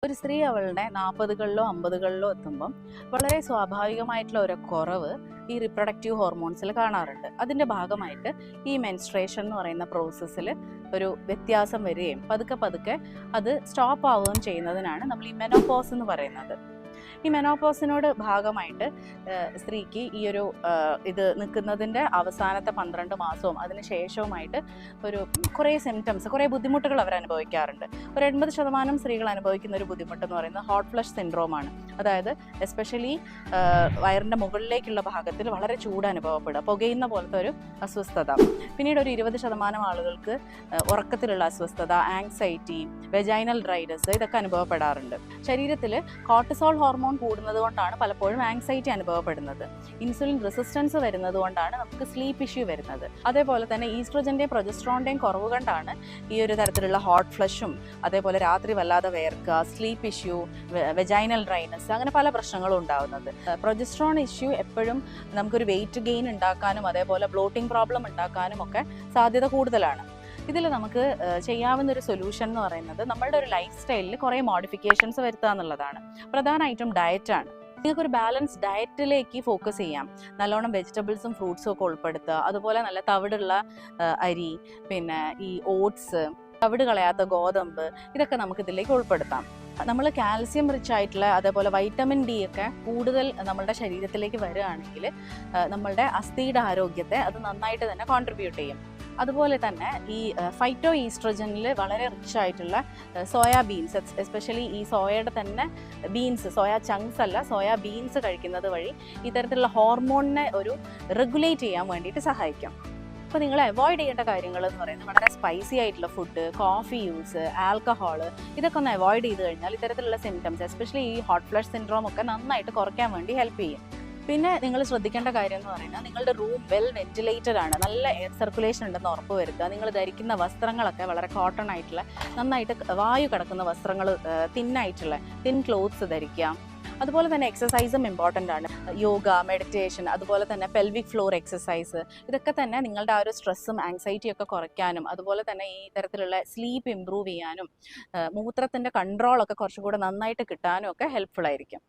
ഒരു സ്ത്രീ അവളുടെ 40കളിലോ 50കളിലോ എത്തുമ്പം വളരെ സ്വാഭാവികമായിട്ടുള്ള ഒരു കുറവ് ഈ റിപ്രൊഡക്റ്റീവ് ഹോർമോൺസിൽ കാണാറുണ്ട്. അതിൻ്റെ ഭാഗമായിട്ട് ഈ മെൻസ്ട്രേഷൻ എന്ന് പറയുന്ന പ്രോസസ്സിൽ ഒരു വ്യത്യാസം വരികയും പതുക്കെ പതുക്കെ അത് സ്റ്റോപ്പ് ആവുകയും ചെയ്യുന്നതിനാണ് നമ്മൾ ഈ മെനോപോസ് എന്ന് പറയുന്നത്. ഈ മെനോപോസിനോട് ഭാഗമായിട്ട് സ്ത്രീക്ക് ഈ ഒരു ഇത് നിൽക്കുന്നതിൻ്റെ അവസാനത്തെ 12 മാസവും അതിന് ശേഷവുമായിട്ട് കുറേ സിംറ്റംസ്, കുറേ ബുദ്ധിമുട്ടുകൾ അവർ അനുഭവിക്കാറുണ്ട്. ഒരു 80% സ്ത്രീകൾ അനുഭവിക്കുന്ന ഒരു ബുദ്ധിമുട്ടെന്ന് പറയുന്നത് ഹോട്ട് ഫ്ലഷ് സിൻഡ്രോമാണ്. അതായത് എസ്പെഷ്യലി വയറിൻ്റെ മുകളിലേക്കുള്ള ഭാഗത്തിൽ വളരെ ചൂട് അനുഭവപ്പെടുക, പുകയുന്ന പോലത്തെ ഒരു അസ്വസ്ഥത. പിന്നീട് ഒരു 20% ആളുകൾക്ക് ഉറക്കത്തിലുള്ള അസ്വസ്ഥത, ആങ്സൈറ്റി, വെജൈനൽ ഡ്രൈനസ് ഇതൊക്കെ അനുഭവപ്പെടാറുണ്ട്. ശരീരത്തിൽ കോർട്ടിസോൾ ഹോർമോൺ കൂടുന്നത് കൊണ്ടാണ് പലപ്പോഴും ആങ്സൈറ്റി അനുഭവപ്പെടുന്നത്. ഇൻസുലിൻ റെസിസ്റ്റൻസ് വരുന്നത് കൊണ്ടാണ് നമുക്ക് സ്ലീപ്പ് ഇഷ്യൂ വരുന്നത്. അതേപോലെ തന്നെ ഈസ്ട്രോജൻ്റെയും പ്രൊജസ്ട്രോണിൻ്റെയും കുറവ് കൊണ്ടാണ് ഈ ഒരു തരത്തിലുള്ള ഹോട്ട് ഫ്ലഷും അതേപോലെ രാത്രി വല്ലാതെ വേർക്കുക, സ്ലീപ്പ് ഇഷ്യൂ, വെജൈനൽ ഡ്രൈനസ്, അങ്ങനെ പല പ്രശ്നങ്ങളും ഉണ്ടാകുന്നത്. പ്രൊജസ്ട്രോൺ ഇഷ്യൂ എപ്പോഴും നമുക്കൊരു വെയിറ്റ് ഗെയിൻ ഉണ്ടാക്കാനും അതേപോലെ ബ്ലോട്ടിംഗ് പ്രോബ്ലം ഉണ്ടാക്കാനും ഒക്കെ സാധ്യത കൂടുതലാണ്. ഇതിൽ നമുക്ക് ചെയ്യാവുന്ന ഒരു സൊല്യൂഷൻ എന്ന് പറയുന്നത് നമ്മളുടെ ഒരു ലൈഫ് സ്റ്റൈലിൽ കുറേ മോഡിഫിക്കേഷൻസ് വരുത്തുക എന്നുള്ളതാണ്. പ്രധാനമായിട്ടും ഡയറ്റാണ്. നിങ്ങൾക്കൊരു ബാലൻസ് ഡയറ്റിലേക്ക് ഫോക്കസ് ചെയ്യാം. നല്ലോണം വെജിറ്റബിൾസും ഫ്രൂട്ട്സും ഒക്കെ ഉൾപ്പെടുത്തുക. അതുപോലെ നല്ല തവിടുള്ള അരി, പിന്നെ ഈ ഓട്സ്, തവിട് കളയാത്ത ഗോതമ്പ്, ഇതൊക്കെ നമുക്ക് ഇതിലേക്ക് ഉൾപ്പെടുത്താം. നമ്മൾ കാൽസ്യം റിച്ച് ആയിട്ടുള്ള അതേപോലെ വൈറ്റമിൻ ഡി ഒക്കെ കൂടുതൽ നമ്മളുടെ ശരീരത്തിലേക്ക് വരികയാണെങ്കിൽ നമ്മളുടെ അസ്ഥിയുടെ ആരോഗ്യത്തെ അത് നന്നായിട്ട് തന്നെ കോൺട്രിബ്യൂട്ട് ചെയ്യും. അതുപോലെ തന്നെ ഈ ഫൈറ്റോ ഈസ്ട്രോജനിൽ വളരെ റിച്ച് ആയിട്ടുള്ള സോയാ ബീൻസ്, എസ്പെഷ്യലി ഈ സോയയുടെ തന്നെ ബീൻസ്, സോയാ ചങ്ക്സ് അല്ല, സോയാ ബീൻസ് കഴിക്കുന്നത് വഴി ഇത്തരത്തിലുള്ള ഹോർമോണിനെ ഒരു റെഗുലേറ്റ് ചെയ്യാൻ വേണ്ടിയിട്ട് സഹായിക്കും. അപ്പോൾ നിങ്ങൾ അവോയ്ഡ് ചെയ്യേണ്ട കാര്യങ്ങൾ എന്ന് പറയുന്നത് വളരെ സ്പൈസി ആയിട്ടുള്ള ഫുഡ്, കോഫി യൂസ്, ആൽക്കഹോൾ, ഇതൊക്കെ ഒന്ന് അവോയ്ഡ് ചെയ്ത് കഴിഞ്ഞാൽ ഇത്തരത്തിലുള്ള സിംറ്റംസ്, എസ്പെഷ്യലി ഈ ഹോട്ട് ഫ്ലഷ് സിൻഡ്രോം ഒക്കെ നന്നായിട്ട് കുറയ്ക്കാൻ വേണ്ടി ഹെൽപ്പ് ചെയ്യും. പിന്നെ നിങ്ങൾ ശ്രദ്ധിക്കേണ്ട കാര്യം എന്ന് പറയുന്നത് നിങ്ങളുടെ റൂം വെൽ വെന്റിലേറ്റഡ് ആണ്, നല്ല എയർ സർക്കുലേഷൻ ഉണ്ടെന്ന് ഉറപ്പ് വരുത്തുക. നിങ്ങൾ ധരിക്കുന്ന വസ്ത്രങ്ങളൊക്കെ വളരെ കോട്ടൺ ആയിട്ടുള്ള, നന്നായിട്ട് വായു കിടക്കുന്ന വസ്ത്രങ്ങൾ, തിന്നായിട്ടുള്ള തിൻ ക്ലോത്ത്സ് ധരിക്കുക. അതുപോലെ തന്നെ എക്സസൈസും ഇമ്പോർട്ടൻ്റ് ആണ്. യോഗ, മെഡിറ്റേഷൻ, അതുപോലെ തന്നെ പെൽവിക് ഫ്ലോർ എക്സസൈസ്, ഇതൊക്കെ തന്നെ നിങ്ങളുടെ ആ ഒരു സ്ട്രെസ്സും ആങ്സൈറ്റിയും ഒക്കെ കുറയ്ക്കാനും അതുപോലെ തന്നെ ഈ തരത്തിലുള്ള സ്ലീപ്പ് ഇമ്പ്രൂവ് ചെയ്യാനും മൂത്രത്തിൻ്റെ കൺട്രോളൊക്കെ കുറച്ചുകൂടെ നന്നായിട്ട് കിട്ടാനും ഒക്കെ ഹെൽപ്ഫുൾ ആയിരിക്കും.